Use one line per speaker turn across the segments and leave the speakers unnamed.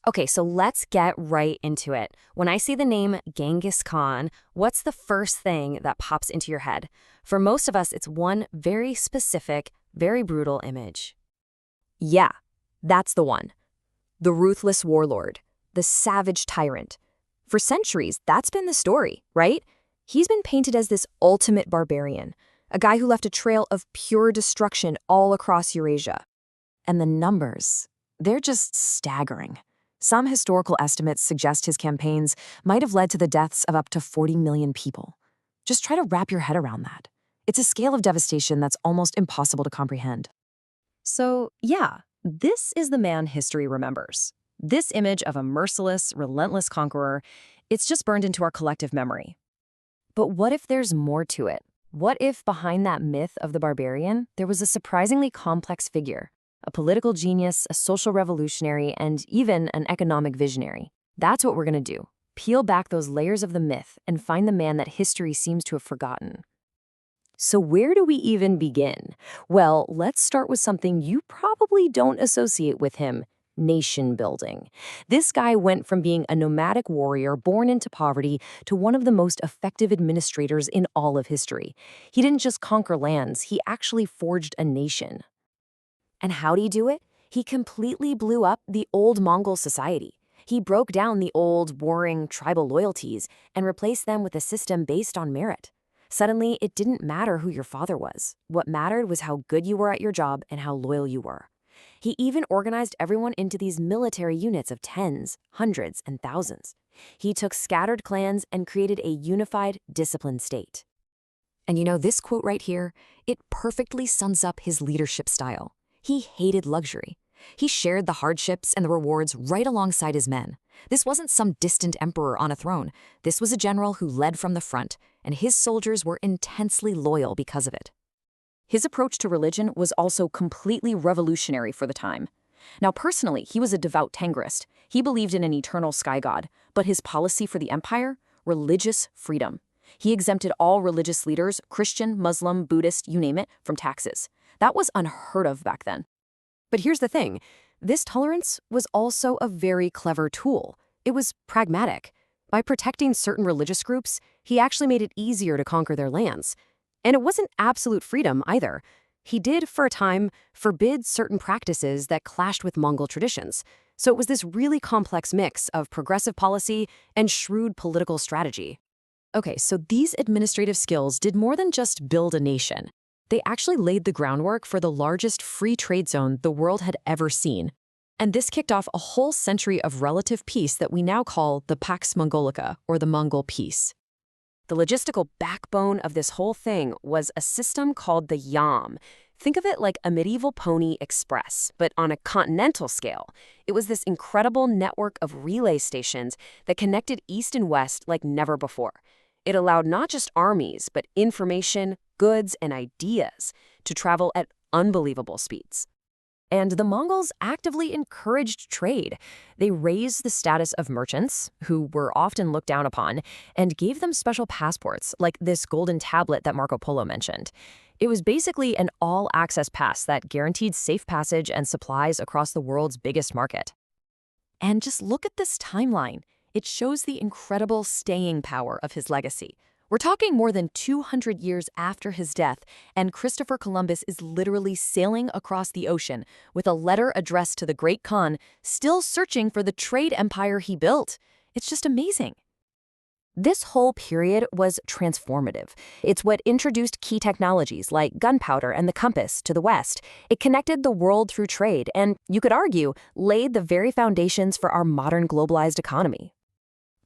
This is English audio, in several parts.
Okay, so let's get right into it. When I see the name Genghis Khan, what's the first thing that pops into your head? For most of us, it's one very specific, very brutal image. Yeah, that's the one. The ruthless warlord, the savage tyrant. For centuries, that's been the story, right? He's been painted as this ultimate barbarian, a guy who left a trail of pure destruction all across Eurasia. And the numbers, they're just staggering. Some historical estimates suggest his campaigns might have led to the deaths of up to 40 million people. Just try to wrap your head around that. It's a scale of devastation that's almost impossible to comprehend. So, yeah, this is the man history remembers. This image of a merciless, relentless conqueror, it's just burned into our collective memory. But what if there's more to it? What if behind that myth of the barbarian, there was a surprisingly complex figure? A political genius, a social revolutionary, and even an economic visionary. That's what we're going to do. Peel back those layers of the myth and find the man that history seems to have forgotten. So where do we even begin? Well, let's start with something you probably don't associate with him: nation building. This guy went from being a nomadic warrior born into poverty to one of the most effective administrators in all of history. He didn't just conquer lands, he actually forged a nation. And how'd he do it? He completely blew up the old Mongol society. He broke down the old, warring tribal loyalties and replaced them with a system based on merit. Suddenly, it didn't matter who your father was. What mattered was how good you were at your job and how loyal you were. He even organized everyone into these military units of tens, hundreds, and thousands. He took scattered clans and created a unified, disciplined state. And this quote right here, it perfectly sums up his leadership style. He hated luxury. He shared the hardships and the rewards right alongside his men. This wasn't some distant emperor on a throne. This was a general who led from the front, and his soldiers were intensely loyal because of it. His approach to religion was also completely revolutionary for the time. Now, personally, he was a devout Tangrist. He believed in an eternal sky god, but his policy for the empire? Religious freedom. He exempted all religious leaders, Christian, Muslim, Buddhist, you name it, from taxes. That was unheard of back then. But here's the thing. This tolerance was also a very clever tool. It was pragmatic. By protecting certain religious groups, he actually made it easier to conquer their lands. And it wasn't absolute freedom either. He did, for a time, forbid certain practices that clashed with Mongol traditions. So it was this really complex mix of progressive policy and shrewd political strategy. Okay, so these administrative skills did more than just build a nation. They actually laid the groundwork for the largest free trade zone the world had ever seen. And this kicked off a whole century of relative peace that we now call the Pax Mongolica, or the Mongol Peace. The logistical backbone of this whole thing was a system called the Yam. Think of it like a medieval pony express, but on a continental scale. It was this incredible network of relay stations that connected east and west like never before. It allowed not just armies, but information, goods, and ideas to travel at unbelievable speeds. And the Mongols actively encouraged trade. They raised the status of merchants, who were often looked down upon, and gave them special passports, like this golden tablet that Marco Polo mentioned. It was basically an all-access pass that guaranteed safe passage and supplies across the world's biggest market. And just look at this timeline. It shows the incredible staying power of his legacy. We're talking more than 200 years after his death, and Christopher Columbus is literally sailing across the ocean with a letter addressed to the Great Khan, still searching for the trade empire he built. It's just amazing. This whole period was transformative. It's what introduced key technologies like gunpowder and the compass to the West. It connected the world through trade and, you could argue, laid the very foundations for our modern globalized economy.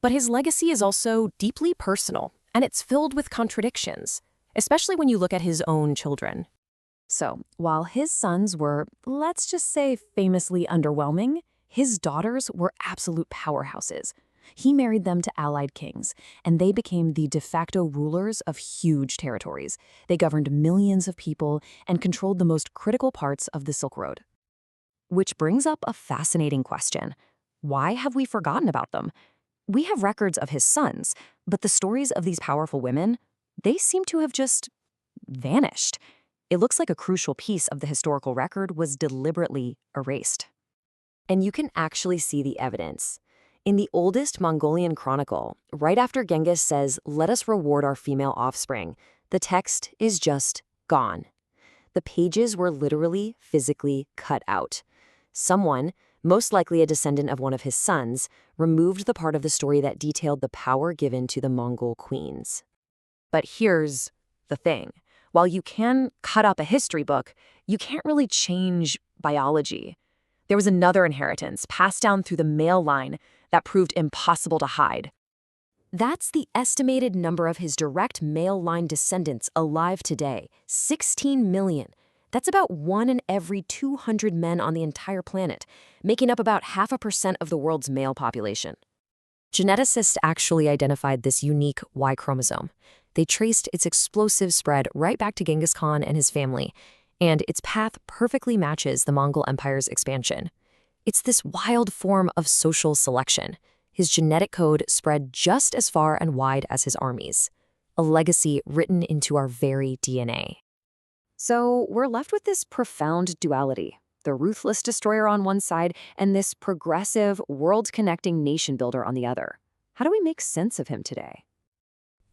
But his legacy is also deeply personal, and it's filled with contradictions, especially when you look at his own children. So, while his sons were, let's just say, famously underwhelming, his daughters were absolute powerhouses. He married them to allied kings, and they became the de facto rulers of huge territories. They governed millions of people and controlled the most critical parts of the Silk Road. Which brings up a fascinating question. Why have we forgotten about them? We have records of his sons, but the stories of these powerful women, they seem to have just vanished. It looks like a crucial piece of the historical record was deliberately erased. And you can actually see the evidence. In the oldest Mongolian chronicle, right after Genghis says, "Let us reward our female offspring," the text is just gone. The pages were literally, physically cut out. Someone, most likely a descendant of one of his sons, removed the part of the story that detailed the power given to the Mongol queens. But here's the thing. While you can cut up a history book, you can't really change biology. There was another inheritance passed down through the male line that proved impossible to hide. That's the estimated number of his direct male line descendants alive today, 16 million. That's about 1 in every 200 men on the entire planet, making up about 0.5% of the world's male population. Geneticists actually identified this unique Y chromosome. They traced its explosive spread right back to Genghis Khan and his family, and its path perfectly matches the Mongol Empire's expansion. It's this wild form of social selection. His genetic code spread just as far and wide as his armies, a legacy written into our very DNA. So we're left with this profound duality, the ruthless destroyer on one side and this progressive, world-connecting nation builder on the other. How do we make sense of him today?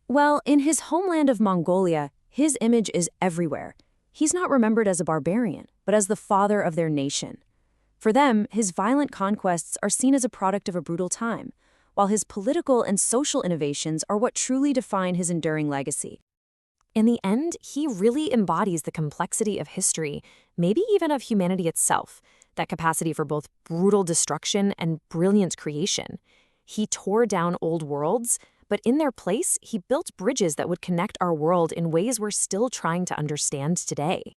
Well, in his homeland of Mongolia, his image is everywhere. He's not remembered as a barbarian, but as the father of their nation. For them, his violent conquests are seen as a product of a brutal time, while his political and social innovations are what truly define his enduring legacy. In the end, he really embodies the complexity of history, maybe even of humanity itself, that capacity for both brutal destruction and brilliant creation. He tore down old worlds, but in their place, he built bridges that would connect our world in ways we're still trying to understand today.